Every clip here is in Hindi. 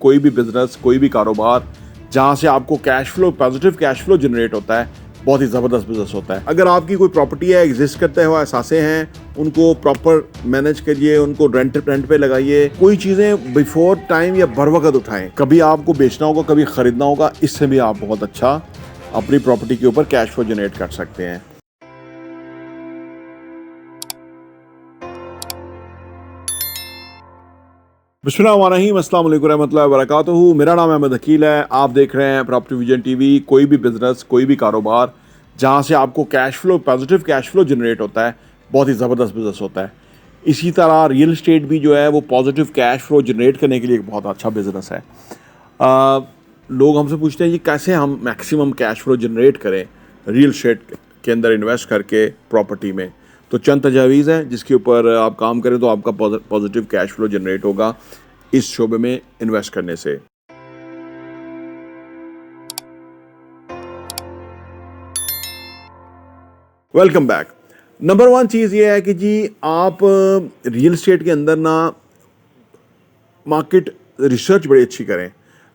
कोई भी बिजनेस, कोई भी कारोबार जहां से आपको cash flow, positive cash flow generate होता है, बहुत ही ज़बरदस्त बिजनेस होता है। अगर आपकी कोई प्रॉपर्टी है, एग्जिस्ट करते हुए असासे हैं, उनको प्रॉपर मैनेज करिए, उनको रेंट पे लगाइए। कोई चीज़ें बिफोर टाइम या बर वक्त उठाएं। कभी आपको बेचना होगा, कभी खरीदना होगा, इससे भी आप बहुत अच्छा अपनी प्रॉपर्टी के ऊपर कैश फ्लो जनरेट कर सकते हैं। बिस्मिल्लाहिर्रहमानिर्रहीम, अस्सलाम वालेकुम रहमतुल्लाहि व बरकातुहू। मेरा नाम अहमद अकील है। आप देख रहे हैं प्रॉपर्टी विजन टीवी। कोई भी बिजनेस, कोई भी कारोबार जहां से आपको cash flow, positive cash flow generate होता है, बहुत ही ज़बरदस्त बिजनेस होता है। इसी तरह रियल एस्टेट भी जो है वो पॉजिटिव कैश फ्लो जनरेट करने के लिए एक बहुत अच्छा बिजनेस है। लोग हमसे पूछते हैं कि कैसे हम मैक्सिमम कैश फ्लो जनरेट करें रियल एस्टेट के अंदर इन्वेस्ट करके प्रॉपर्टी में। तो चंद तजावीज़ हैं जिसके ऊपर आप काम करें तो आपका पॉजिटिव कैश फ्लो जनरेट होगा इस शोबे में इन्वेस्ट करने से। Welcome back. नंबर वन चीज़ ये है कि जी आप रियल एस्टेट के अंदर ना मार्केट रिसर्च बड़ी अच्छी करें।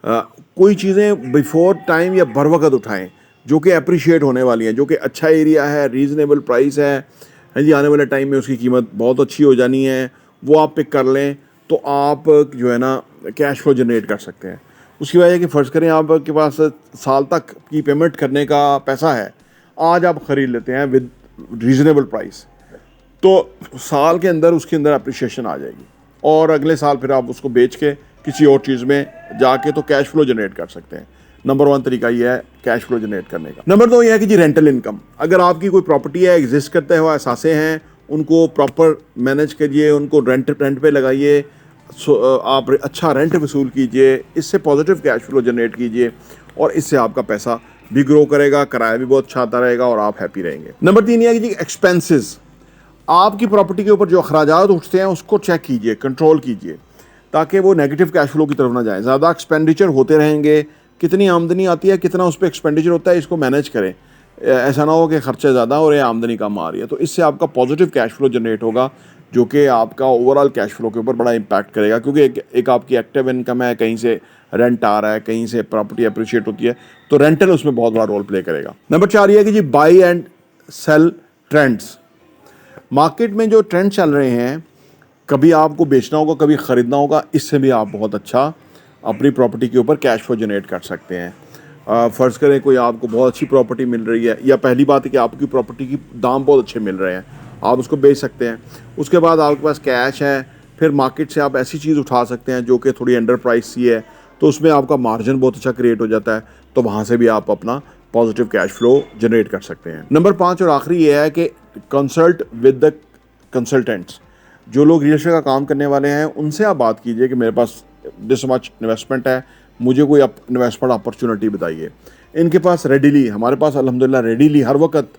कोई चीज़ें बिफोर टाइम या बर वक्त उठाएं जो कि अप्रिशिएट होने वाली हैं, जो कि अच्छा एरिया है, रीज़नेबल प्राइस है जी, आने वाले टाइम में उसकी कीमत बहुत अच्छी हो जानी है, वो आप पिक कर लें तो आप जो है ना कैश फ्लो जनरेट कर सकते हैं। उसकी वजह कि फ़र्ज़ करें आपके पास साल तक की पेमेंट करने का पैसा है, आज आप ख़रीद लेते हैं विद रीज़नेबल प्राइस, तो साल के अंदर उसके अंदर अप्रिशिएशन आ जाएगी और अगले साल फिर आप उसको बेच के किसी और चीज़ में जाके तो कैश फ्लो जनरेट कर सकते हैं। नंबर वन तरीका ये है कैश फ्लो जनरेट करने का। नंबर दो ये है कि जी रेंटल इनकम। अगर आपकी कोई प्रॉपर्टी है, एग्जिस्ट करते हुए असासे हैं, उनको प्रॉपर मैनेज करिए, उनको रेंट पे लगाइए, आप अच्छा रेंट वसूल कीजिए, इससे पॉजिटिव कैश फ्लो जनरेट कीजिए और इससे आपका पैसा भी ग्रो करेगा, किराया भी बहुत अच्छा आता रहेगा और आप हैप्पी रहेंगे। नंबर तीन ये है कि जी एक्सपेंसेस। आपकी प्रॉपर्टी के ऊपर जो अखराजात उठते हैं उसको चेक कीजिए, कंट्रोल कीजिए ताकि वो नेगेटिव कैश फ्लो की तरफ ना जाए। ज़्यादा एक्सपेंडिचर होते रहेंगे, कितनी आमदनी आती है, कितना उस पर एक्सपेंडिचर होता है, इसको मैनेज करें। ऐसा ना हो कि खर्चे ज़्यादा और ये आमदनी कम आ रही है, तो इससे आपका पॉजिटिव कैश फ्लो जनरेट होगा जो कि आपका ओवरऑल कैश फ्लो के ऊपर बड़ा इंपैक्ट करेगा, क्योंकि एक आपकी एक्टिव इनकम है, कहीं से रेंट आ रहा है, कहीं से प्रॉपर्टी अप्रिशिएट होती है, तो रेंटल उसमें बहुत बड़ा रोल प्ले करेगा। नंबर चार ये है कि जी buy and sell trends. Market में जो ट्रेंड चल रहे हैं, कभी आपको बेचना होगा, कभी ख़रीदना होगा, इससे भी आप बहुत अच्छा अपनी प्रॉपर्टी के ऊपर कैश फ्लो जनरेट कर सकते हैं। फ़र्ज़ करें कोई आपको बहुत अच्छी प्रॉपर्टी मिल रही है, या पहली बात है कि आपकी प्रॉपर्टी की दाम बहुत अच्छे मिल रहे हैं, आप उसको बेच सकते हैं। उसके बाद आपके पास कैश है, फिर मार्केट से आप ऐसी चीज़ उठा सकते हैं जो कि थोड़ी अंडर प्राइस सी है, तो उसमें आपका मार्जिन बहुत अच्छा क्रिएट हो जाता है, तो वहाँ से भी आप अपना पॉजिटिव कैश फ्लो जनरेट कर सकते हैं। नंबर पाँच और आखिरी ये है कि कंसल्ट विद द कंसल्टेंट्स। जो लोग रियल एस्टेट का काम करने वाले हैं उनसे आप बात कीजिए कि मेरे पास दिस मच इन्वेस्टमेंट है, मुझे कोई इन्वेस्टमेंट अपॉर्चुनिटी बताइए। इनके पास रेडीली, हमारे पास अल्हम्दुलिल्लाह रेडीली हर वक्त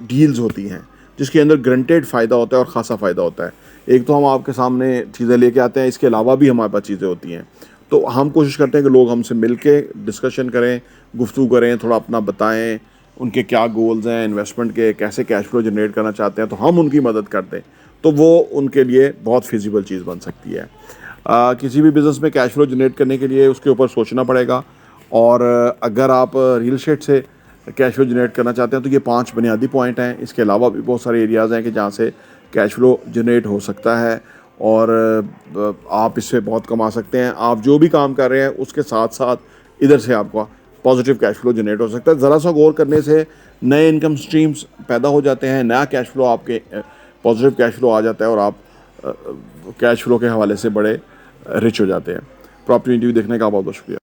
डील्स होती हैं जिसके अंदर ग्रंटेड फ़ायदा होता है और ख़ासा फ़ायदा होता है। एक तो हम आपके सामने चीज़ें लेके आते हैं, इसके अलावा भी हमारे पास चीज़ें होती हैं, तो हम कोशिश करते हैं कि लोग हमसे मिल के डिस्कशन करें, गुफ्तगू करें, थोड़ा अपना बताएं उनके क्या गोल्स हैं इन्वेस्टमेंट के, कैसे कैश फ्लो जनरेट करना चाहते हैं, तो हम उनकी मदद करते हैं, तो वो उनके लिए बहुत फिजिबल चीज़ बन सकती है। किसी भी बिज़नेस में कैश फ्लो जनरेट करने के लिए उसके ऊपर सोचना पड़ेगा, और अगर आप रियल एस्टेट से कैश फ्लो जनरेट करना चाहते हैं तो ये 5 बुनियादी पॉइंट हैं। इसके अलावा भी बहुत सारे एरियाज़ हैं कि जहाँ से कैश फ्लो जनरेट हो सकता है और आप इससे बहुत कमा सकते हैं। आप जो भी काम कर रहे हैं उसके साथ साथ इधर से आपका पॉजिटिव कैश फ्लो जनरेट हो सकता है। ज़रा सा गौर करने से नए इनकम स्ट्रीम्स पैदा हो जाते हैं, नया कैश फ्लो आपके पॉजिटिव कैश फ्लो आ जाता है और आप कैश फ्लो के हवाले से बड़े रिच हो जाते हैं। प्रॉपर्टी टीवी देखने का बहुत बहुत शुक्रिया।